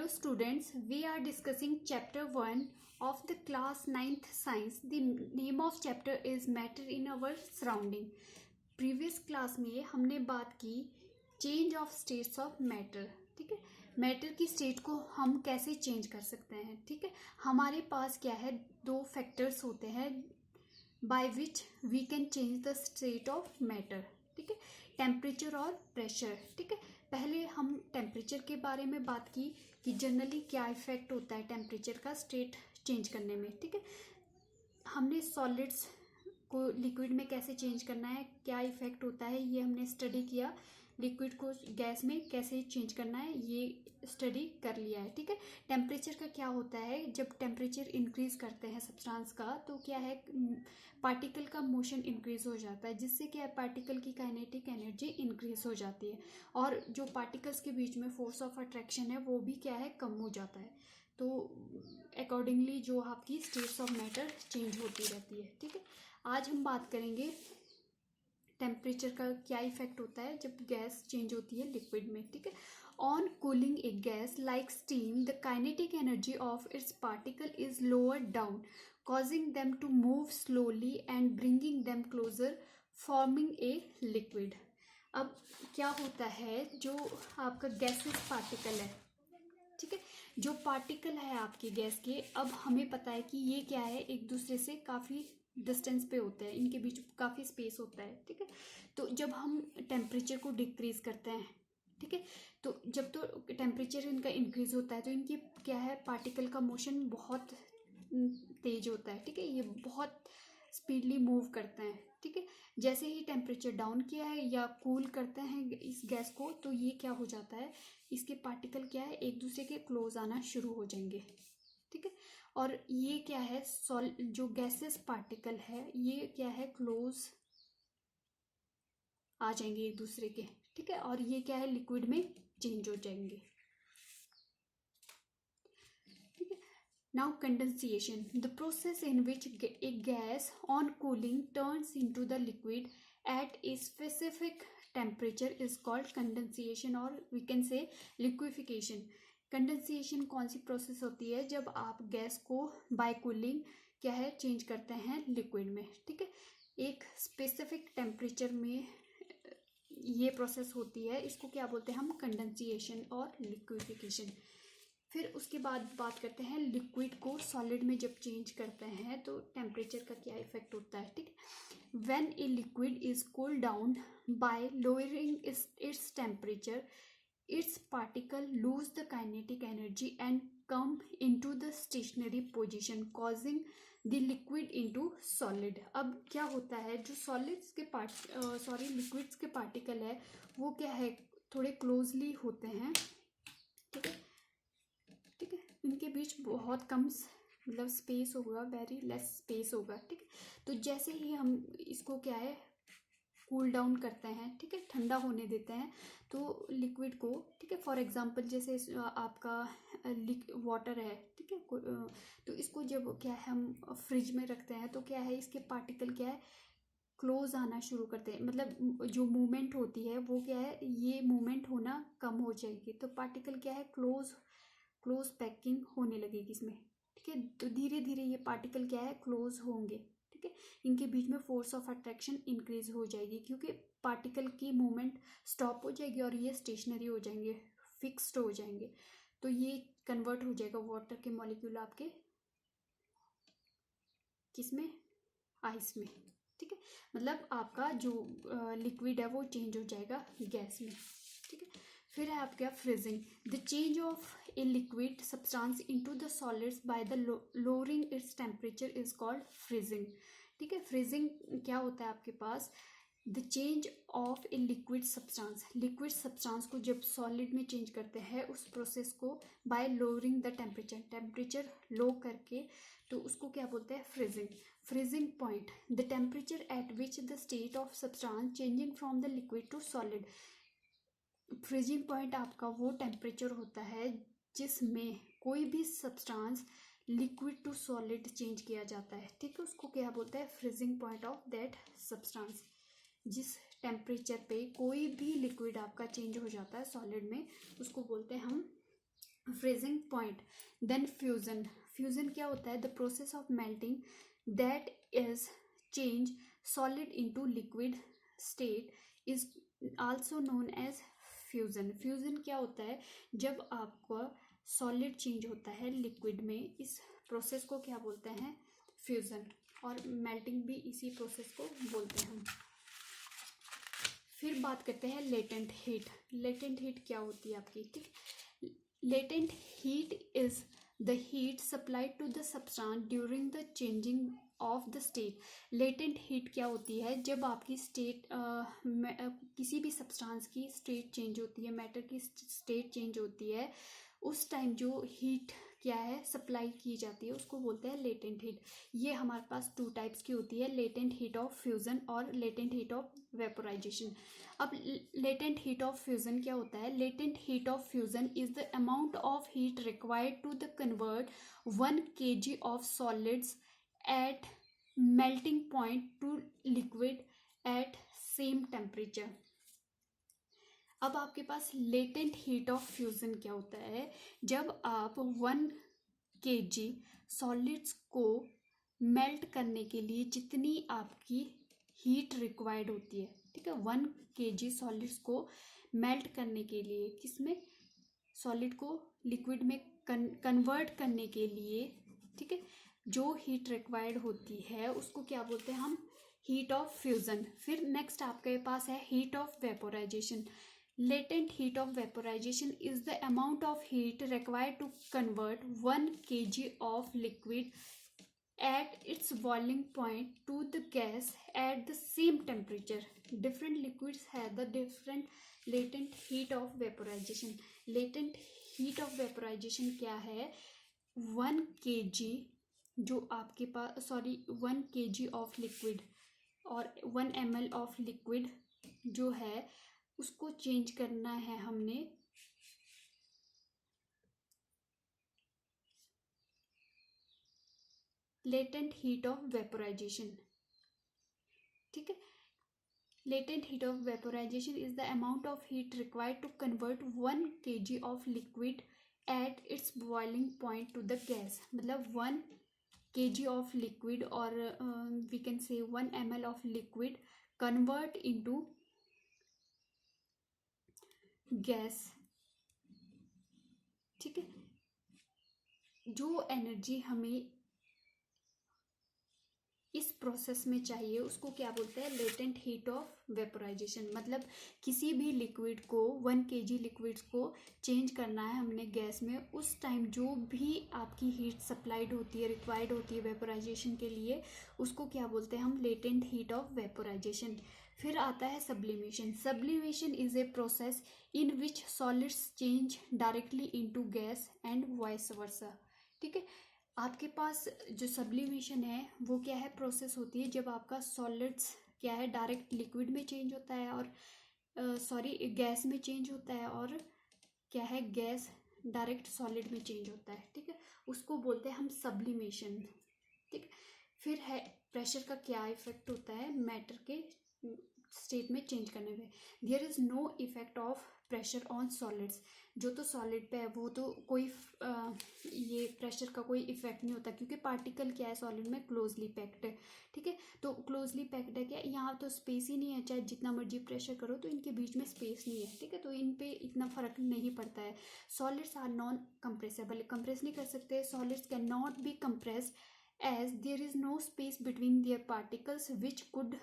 Hello students, we are discussing chapter 1 of the class 9th science. The name of chapter is matter in our surrounding. Previous class में हमने बात की change of states of matter. ठीक है, matter की state को हम कैसे चेंज कर सकते हैं. ठीक है, हमारे पास क्या है, दो फैक्टर्स होते हैं by which we can change the state of matter. ठीक है, टेम्परेचर और प्रेशर. ठीक है, पहले हम टेम्परेचर के बारे में बात की कि जनरली क्या इफेक्ट होता है टेम्परेचर का स्टेट चेंज करने में. ठीक है, हमने सॉलिड्स को लिक्विड में कैसे चेंज करना है, क्या इफेक्ट होता है, ये हमने स्टडी किया. लिक्विड को गैस में कैसे चेंज करना है ये स्टडी कर लिया है. ठीक है, टेम्परेचर का क्या होता है, जब टेम्परेचर इंक्रीज करते हैं सब्सटेंस का तो क्या है, पार्टिकल का मोशन इंक्रीज हो जाता है, जिससे क्या है पार्टिकल की काइनेटिक एनर्जी इंक्रीज हो जाती है और जो पार्टिकल्स के बीच में फोर्स ऑफ अट्रैक्शन है वो भी क्या है, कम हो जाता है. तो अकॉर्डिंगली जो आपकी स्टेट्स ऑफ मैटर चेंज होती रहती है. ठीक है, आज हम बात करेंगे टेम्परेचर का क्या इफेक्ट होता है जब गैस चेंज होती है लिक्विड में. ठीक है, on cooling A gas like steam the kinetic energy of its particle is lower down causing them to move slowly and bringing them closer forming a liquid. अब क्या होता है, जो आपका गैसेस पार्टिकल है, ठीक है, जो पार्टिकल है आपके गैस के, अब हमें पता है कि ये क्या है, एक दूसरे से काफ़ी डिस्टेंस पे होते हैं, इनके बीच काफ़ी स्पेस होता है. ठीक है, तो जब हम टेम्परेचर को डिक्रीज करते हैं, ठीक है, तो जब तो टेम्परेचर इनका इंक्रीज होता है तो इनकी क्या है, पार्टिकल का मोशन बहुत तेज होता है. ठीक है, ये बहुत स्पीडली मूव करते हैं. ठीक है, जैसे ही टेम्परेचर डाउन किया है या कूल करते हैं इस गैस को तो ये क्या हो जाता है, इसके पार्टिकल क्या है, एक दूसरे के क्लोज आना शुरू हो जाएंगे. ठीक है, और ये क्या है, जो गैसेस पार्टिकल है ये क्या है, क्लोज आ जाएंगे एक दूसरे के. ठीक है, और ये क्या है, लिक्विड में चेंज हो जाएंगे. Now condensation, the process in which a gas on cooling turns into the liquid at a specific temperature is called condensation or we can say liquefaction. Condensation कौन सी प्रोसेस होती है, जब आप गैस को bye cooling क्या है change करते हैं लिक्विड में. ठीक है, एक स्पेसिफिक टेम्परेचर में ये प्रोसेस होती है, इसको क्या बोलते हैं हम, कंडेंसेशन और लिक्विफिकेशन. फिर उसके बाद बात करते हैं लिक्विड को सॉलिड में जब चेंज करते हैं तो टेम्परेचर का क्या इफेक्ट होता है. ठीक है, when a liquid is cool down by lowering its temperature its particle lose the kinetic energy and come into the stationary position causing the liquid into solid. अब क्या होता है, जो सॉलिड्स के लिक्विड्स के पार्टिकल है वो क्या है, थोड़े क्लोजली होते हैं. ठीक है, ठीक है, इनके बीच बहुत कम मतलब स्पेस होगा, वेरी लेस स्पेस होगा. ठीक है, तो जैसे ही हम इसको क्या है कूल डाउन करते हैं, ठीक है, ठंडा होने देते हैं तो लिक्विड को, ठीक है, फॉर एग्जांपल जैसे आपका वाटर है, ठीक है, तो इसको जब क्या है हम फ्रिज में रखते हैं तो क्या है, इसके पार्टिकल क्या है क्लोज आना शुरू करते हैं, मतलब जो मूवमेंट होती है वो क्या है, ये मूवमेंट होना कम हो जाएगी तो पार्टिकल क्या है क्लोज पैकिंग होने लगेगी इसमें. ठीक है, तो धीरे धीरे ये पार्टिकल क्या है क्लोज होंगे. ठीक है, इनके बीच में फोर्स ऑफ अट्रैक्शन इंक्रीज हो जाएगी क्योंकि पार्टिकल की मूवमेंट स्टॉप हो जाएगी और ये स्टेशनरी हो जाएंगे, फिक्स्ड हो जाएंगे. तो ये कन्वर्ट हो जाएगा वाटर के मॉलिक्यूल आपके किसमें, आइस में. ठीक है, मतलब आपका जो लिक्विड है वो चेंज हो जाएगा गैस में. ठीक है, फिर है आपका freezing, the change of a liquid substance into the solids by the lowering its temperature is called freezing. ठीक है, फ्रीजिंग क्या होता है आपके पास, the change of a liquid substance को जब सॉलिड में चेंज करते हैं उस प्रोसेस को by lowering the temperature low करके, तो उसको क्या बोलते हैं, freezing point, the temperature at which the state of substance changing from the liquid to solid. Freezing point आपका वो टेम्परेचर होता है जिसमें कोई भी substance liquid to solid change किया जाता है. ठीक है, उसको क्या बोलते हैं, freezing point of that substance. जिस टेम्परेचर पे कोई भी लिक्विड आपका चेंज हो जाता है सॉलिड में उसको बोलते हैं हम freezing point, then fusion. Fusion क्या होता है? The process of melting that is change solid into liquid state is also known as fusion. Fusion क्या होता है? जब आपका सॉलिड चेंज होता है लिक्विड में, इस प्रोसेस को क्या बोलते हैं? फ्यूजन। और मेल्टिंग भी इसी प्रोसेस को बोलते हैं हम। फिर बात करते हैं लेटेंट हीट। लेटेंट हीट क्या होती है आपकी? ठीक, latent heat is the heat supplied to the substance during the changing of the state। latent heat क्या होती है? जब आपकी स्टेट किसी भी सब्सटेंस की स्टेट चेंज होती है, मैटर की स्टेट चेंज होती है, उस टाइम जो हीट क्या है सप्लाई की जाती है उसको बोलते हैं लेटेंट हीट। ये हमारे पास टू टाइप्स की होती है, लेटेंट हीट ऑफ फ्यूजन और लेटेंट हीट ऑफ वेपोराइजेशन। अब लेटेंट हीट ऑफ फ्यूजन क्या होता है? Latent heat of fusion is the amount of heat required to the convert 1 kg of solids at melting point to liquid at same temperature. अब आपके पास latent heat of fusion क्या होता है? जब आप 1 kg सॉलिड्स को मेल्ट करने के लिए जितनी आपकी हीट रिक्वायर्ड होती है, ठीक है, 1 kg सॉलिड्स को मेल्ट करने के लिए, किसमें? सॉलिड को लिक्विड में कन्वर्ट करने के लिए, ठीक है, जो हीट रिक्वायर्ड होती है उसको क्या बोलते हैं हम? Heat of fusion. फिर नेक्स्ट आपके पास है heat of vaporisation. latent heat of vaporization is the amount of heat required to convert 1 kg of liquid at its boiling point to the gas at the same temperature। different liquids have the different latent heat of vaporization। latent heat of vaporization क्या है? 1 kg जो आपके पास 1 kg of liquid और 1 ml of liquid जो है उसको change करना है हमने लेटेंट हीट ऑफ वेपोराइजेशन। ठीक है, latent heat of vaporisation is the amount of heat required to convert 1 kg of liquid at its boiling point to the gas. मतलब 1 kg ऑफ लिक्विड और we can say 1 ml of liquid convert into gas. ठीक है, जो energy हमें इस process में चाहिए उसको क्या बोलते हैं? Latent heat of vaporisation. मतलब किसी भी लिक्विड को 1 kg लिक्विड्स को चेंज करना है हमने गैस में, उस टाइम जो भी आपकी हीट सप्लाइड होती है, रिक्वायर्ड होती है वेपोराइजेशन के लिए, उसको क्या बोलते हैं हम? Latent heat of vaporisation. फिर आता है sublimation. Sublimation is a process in which solids change directly into gas and vice versa. ठीक है, आपके पास जो सब्लिमेशन है वो क्या है? प्रोसेस होती है जब आपका सॉलिड्स क्या है डायरेक्ट लिक्विड में चेंज होता है और गैस में चेंज होता है, और क्या है? गैस डायरेक्ट सॉलिड में चेंज होता है। ठीक है, उसको बोलते हैं हम सब्लिमेशन। ठीक, फिर है प्रेशर का क्या इफेक्ट होता है मैटर के स्टेट में चेंज करने में? There is no effect of pressure on solids. जो तो सॉलिड पे है वो तो कोई ये प्रेशर का कोई इफेक्ट नहीं होता, क्योंकि पार्टिकल क्या है सॉलिड में? क्लोजली पैक्ड है। ठीक है, तो क्लोजली पैक्ड है, क्या यहाँ तो स्पेस ही नहीं है, चाहे जितना मर्जी प्रेशर करो तो इनके बीच में स्पेस नहीं है। ठीक है, तो इन पे इतना फर्क नहीं पड़ता है। सॉलिड्स आर नॉन कंप्रेसेबल, कंप्रेस नहीं कर सकते। Solids can not be compress as there is no space between their particles which could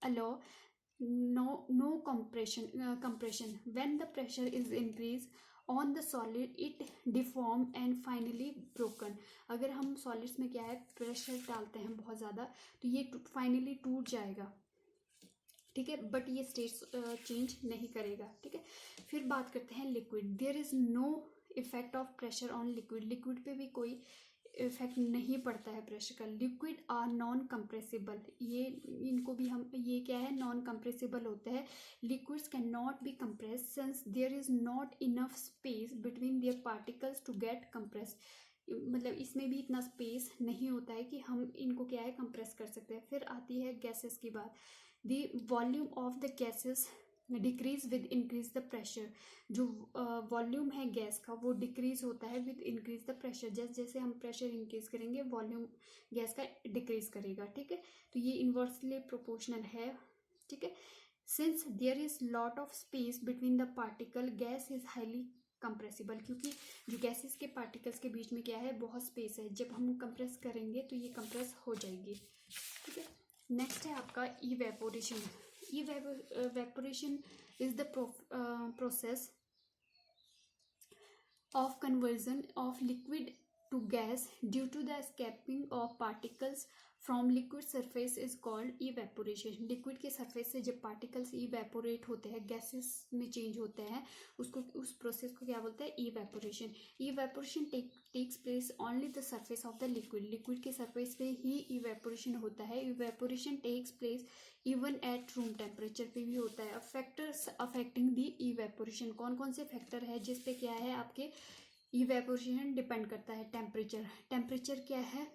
allow no compression when the pressure is increased on the solid it deform and finally broken। अगर हम solids में क्या है pressure डालते हैं बहुत ज़्यादा तो ये फाइनली टूट जाएगा। ठीक है, बट ये स्टेट चेंज नहीं करेगा। ठीक है, फिर बात करते हैं liquid. There is no effect of pressure on liquid. Liquid पे भी कोई इफेक्ट नहीं पड़ता है प्रेशर का। लिक्विड आर नॉन कंप्रेसिबल, ये इनको भी हम ये क्या है? नॉन कंप्रेसिबल होते हैं। Liquids can not be compress since there is not enough space between their particles to get compress. मतलब इसमें भी इतना स्पेस नहीं होता है कि हम इनको क्या है कंप्रेस कर सकते हैं। फिर आती है गैसेस की बात। The volume of the gases decrease with increase the pressure. जो वॉल्यूम है गैस का वो डिक्रीज होता है विद इंक्रीज द प्रेशर। जैसे जैसे हम प्रेशर इंक्रीज करेंगे वॉल्यूम गैस का डिक्रीज करेगा, ठीक है। तो ये इन्वर्सली प्रोपोर्शनल है, ठीक है। Since there is lot of space between the particle gas is highly compressible. क्योंकि जो गैसेस के पार्टिकल्स के बीच में क्या है, बहुत स्पेस है, जब हम कंप्रेस करेंगे तो ये कंप्रेस हो जाएगी, ठीक है। नेक्स्ट है आपका evaporation. Evaporation is the process of conversion of liquid to gas due to the escaping of particles from liquid surface is called evaporation। Liquid के सरफेस से जब पार्टिकल्स इवेपोरेट होते हैं, गैसेस में चेंज होते हैं, उसको उस प्रोसेस को क्या बोलते हैं, evaporation. Evaporation takes place only the surface of the liquid. Liquid के सरफेस पे ही इवेपोरेशन होता है। Evaporation takes place even at room temperature पे भी होता है। फैक्टर्स अफेक्टिंग द इवेपोरेशन, कौन कौन से फैक्टर है जिस पे क्या है, आपके इवेपोरेशन डिपेंड करता है। टेम्परेचर क्या है,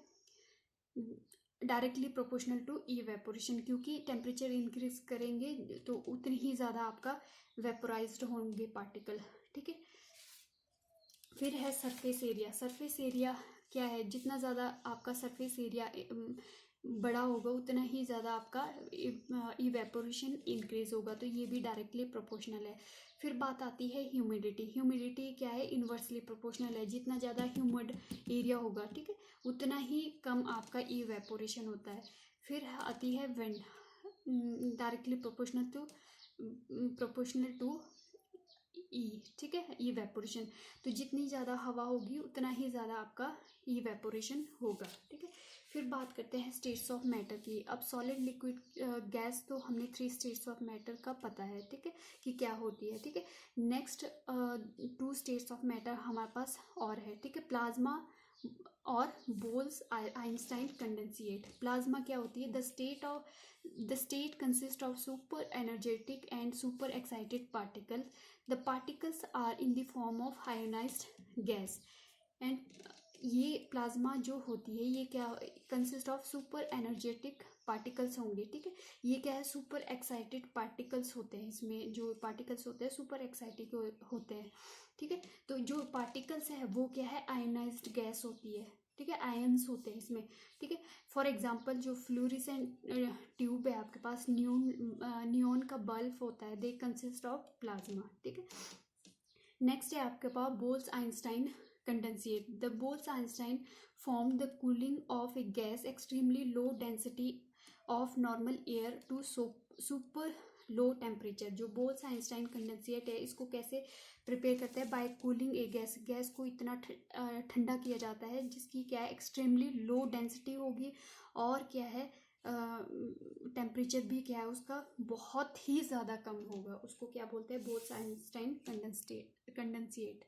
डायरेक्टली प्रोपोर्शनल टू इवेपोरेशन। क्योंकि टेम्परेचर इंक्रीज करेंगे तो उतनी ही ज़्यादा आपका वेपोराइज्ड होंगे पार्टिकल, ठीक है। फिर है सरफेस एरिया। सरफेस एरिया क्या है, जितना ज़्यादा आपका सरफेस एरिया बड़ा होगा उतना ही ज़्यादा आपका इवेपोरेशन इंक्रीज होगा। तो ये भी डायरेक्टली प्रोपोर्शनल है। फिर बात आती है ह्यूमिडिटी। ह्यूमिडिटी क्या है, इन्वर्सली प्रोपोर्शनल है। जितना ज़्यादा ह्यूमिड एरिया होगा, ठीक है, उतना ही कम आपका इवेपोरेशन होता है। फिर आती है विंड, डायरेक्टली प्रोपोर्शनल टू ई, ठीक है, इवेपोरेशन। तो जितनी ज़्यादा हवा होगी उतना ही ज़्यादा आपका इवेपोरेशन होगा, ठीक है। फिर बात करते हैं स्टेट्स ऑफ मैटर की। अब सॉलिड, लिक्विड, गैस, तो हमने 3 स्टेट्स ऑफ मैटर का पता है, ठीक है, कि क्या होती है, ठीक है। नेक्स्ट 2 स्टेट्स ऑफ मैटर हमारे पास और है, ठीक है, प्लाज्मा और बोल्स आइंस्टाइन कंडेंसेट। प्लाज्मा क्या होती है, the state consist of super energetic and super excited particle. The particles are in the form of ionised gas and ये प्लाज्मा जो होती है ये क्या consist of super energetic particles होंगे, ठीक है। ये क्या है, सुपर एक्साइटेड पार्टिकल्स होते हैं। इसमें जो पार्टिकल्स होते हैं सुपर एक्साइटेड होते हैं, ठीक है। तो जो पार्टिकल्स है वो क्या है, आयोनाइज्ड गैस होती है, ठीक है, आयंस होते हैं इसमें, ठीक है। फॉर एग्जांपल जो फ्लोरेसेंट ट्यूब है आपके पास, नियॉन का बल्ब होता है, दे कंसिस्ट ऑफ प्लाज्मा, ठीक है। नेक्स्ट है आपके पास Bose Einstein condensate. The Bose Einstein form the cooling of a gas extremely low density of normal air to super low temperature। जो बोल्स आइंस्टाइन कंडेंसेट है इसको कैसे प्रिपेयर करते हैं, bye cooling A gas. Gas को इतना ठंडा किया जाता है जिसकी क्या है, एक्सट्रीमली लो डेंसिटी होगी और क्या है, टेम्परेचर भी क्या है उसका बहुत ही ज़्यादा कम होगा। उसको क्या बोलते हैं, बोल्स आइंस्टाइन कंडेंसेट।